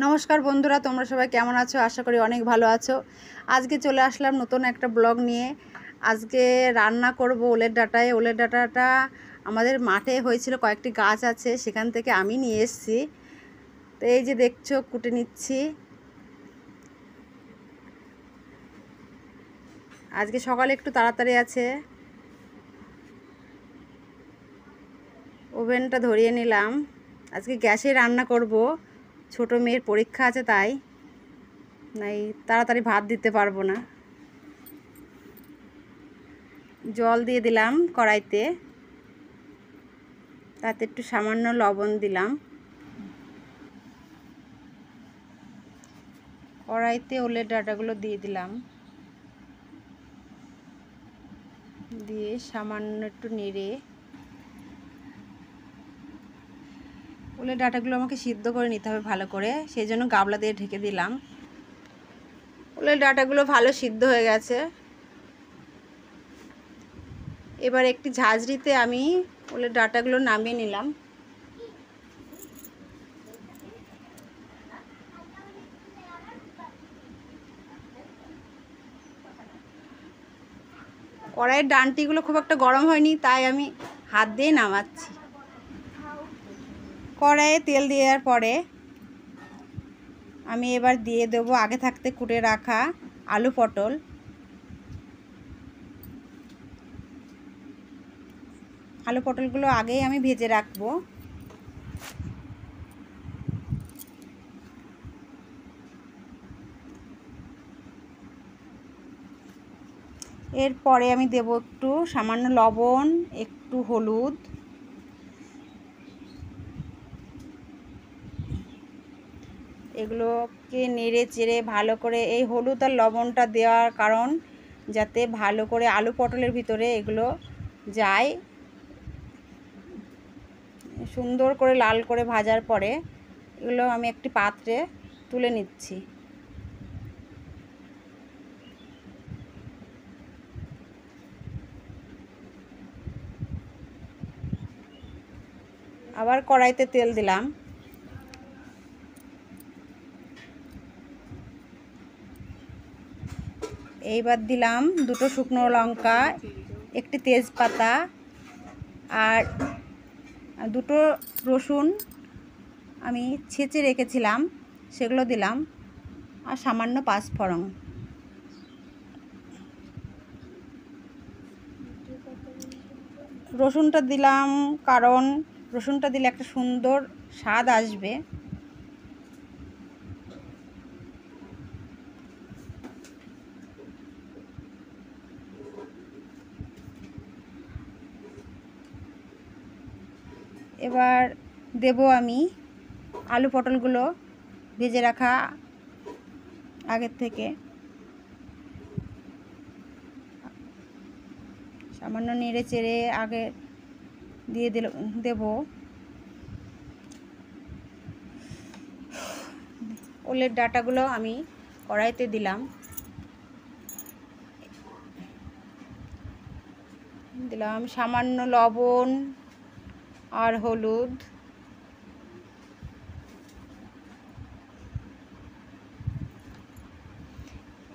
নমস্কার বন্ধুরা, তোমরা সবাই কেমন আছো? আশা করি অনেক ভালো আছো। আজকে চলে আসলাম নতুন একটা ব্লগ নিয়ে। আজকে রান্না করব ওলের ডাঁটায়। ওলের ডাঁটাটা আমাদের মাঠে হয়েছিল, কয়েকটি গাছ আছে, সেখান থেকে আমি নিয়ে এসেছি। তো এই যে দেখছো, কুটে নিচ্ছি। আজকে সকালে একটু তাড়াতাড়ি আছে, ওভেনটা ধরিয়ে নিলাম। আজকে গ্যাসে রান্না করব, ছোট মেয়ের পরীক্ষা আছে, তাই তাড়াতাড়ি ভাত দিতে পারবো না। জল দিয়ে দিলাম কড়াইতে, তাতে একটু সামান্য লবণ দিলাম। কড়াইতে ওলের ডাঁটাগুলো দিয়ে দিলাম, দিয়ে সামান্য একটু নেড়ে। ওলের ডাঁটাগুলো আমাকে সিদ্ধ করে নিতে হবে ভালো করে, সেই জন্য গামলা দিয়ে ঢেকে দিলাম। ওলের ডাঁটাগুলো ভালো সিদ্ধ হয়ে গেছে। এবার একটি ঝাঁঝরিতে আমি ওলের ডাঁটাগুলো নামিয়ে নিলাম। কড়াইয়ের ডাঁটিগুলো খুব একটা গরম হয়নি, তাই আমি হাত দিয়ে নামাচ্ছি। কড়াইয়ে তেল দেওয়ার পরে আমি এবার দিয়ে দেবো আগে থাকতে কুটে রাখা আলু পটল। আলু পটলগুলো আগেই আমি ভেজে রাখবো। এরপরে আমি দেব একটু সামান্য লবণ, একটু হলুদ, এগুলোকে নেড়ে চেড়ে ভালো করে, এই হলুদ আর লবণটা দেওয়ার কারণ যাতে ভালো করে আলু পটলের ভিতরে এগুলো যায়। সুন্দর করে লাল করে ভাজার পরে এগুলো আমি একটি পাত্রে তুলে নিচ্ছি। আবার কড়াইতে তেল দিলাম। এইবার দিলাম দুটো শুকনো লঙ্কা, একটি তেজপাতা আর দুটো রসুন আমি ছেঁচে রেখেছিলাম, সেগুলো দিলাম, আর সামান্য পাঁচফোড়ন। রসুনটা দিলাম কারণ রসুনটা দিলে একটা সুন্দর স্বাদ আসবে। এবার দেব আমি আলু পটলগুলো ভেজে রাখা আগের থেকে, সামান্য নেড়ে চেড়ে আগে দিয়ে দেব। ওলের ডাঁটাগুলো আমি কড়াইতে দিলাম, সামান্য লবণ আর হলুদ।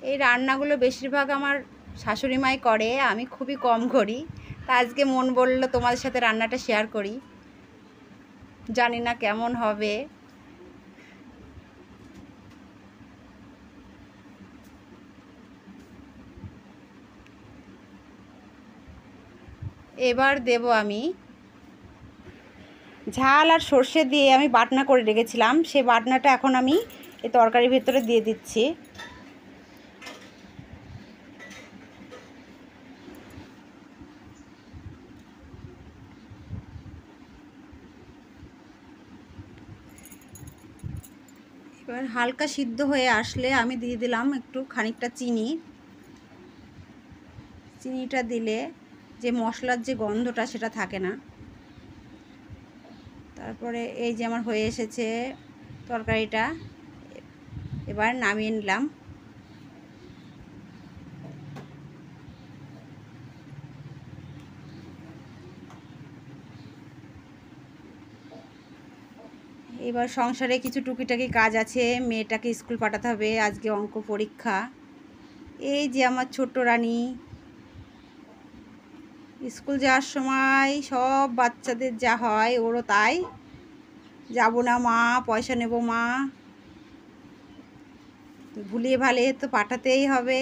এই রান্নাগুলো বেশিরভাগ আমার শাশুড়ি মাই করে, আমি খুবই কম করি। তা আজকে মন বললো তোমাদের সাথে রান্নাটা শেয়ার করি, জানি না কেমন হবে। এবার দেব আমি ঝাল আর সর্ষে দিয়ে আমি বাটনা করে রেখেছিলাম, সেই বাটনাটা এখন আমি এই তরকারির ভেতরে দিয়ে দিচ্ছি। এবার হালকা সিদ্ধ হয়ে আসলে আমি দিয়ে দিলাম একটু খানিকটা চিনি। চিনিটা দিলে যে মশলার যে গন্ধটা সেটা থাকে না। তারপরে এই যে আমার হয়ে এসেছে তরকারিটা, এবার নামিয়ে নিলাম। এবার সংসারে কিছু টুকিটাকি কাজ আছে, মেয়েটাকে স্কুল পাঠাতে হবে, আজকে অঙ্ক পরীক্ষা। এই যে আমার ছোট্ট রানী, স্কুল যাওয়ার সময় সব বাচ্চাদের যা হয় ওরও তাই, যাব না মা, পয়সা নেব মা, ভুলিয়ে ভালিয়ে তো পাঠাতেই হবে।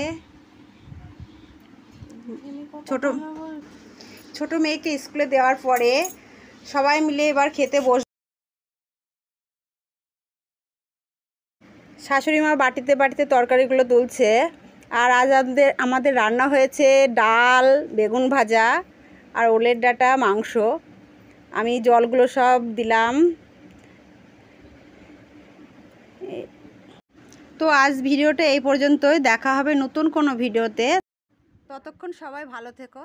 ছোট মেয়েকে স্কুলে দেওয়ার পরে সবাই মিলে এবার খেতে বস। শাশুড়ি মা বাটিতে বাটিতে তরকারিগুলো তুলছে। আর আজ আমাদের রান্না হয়েছে ডাল, বেগুন ভাজা আর ওলের ডাঁটা, মাংস। আমি জলগুলো সব দিলাম। তো আজ ভিডিওটা এই পর্যন্তই, দেখা হবে নতুন কোনো ভিডিওতে। ততক্ষণ সবাই ভালো থেকো।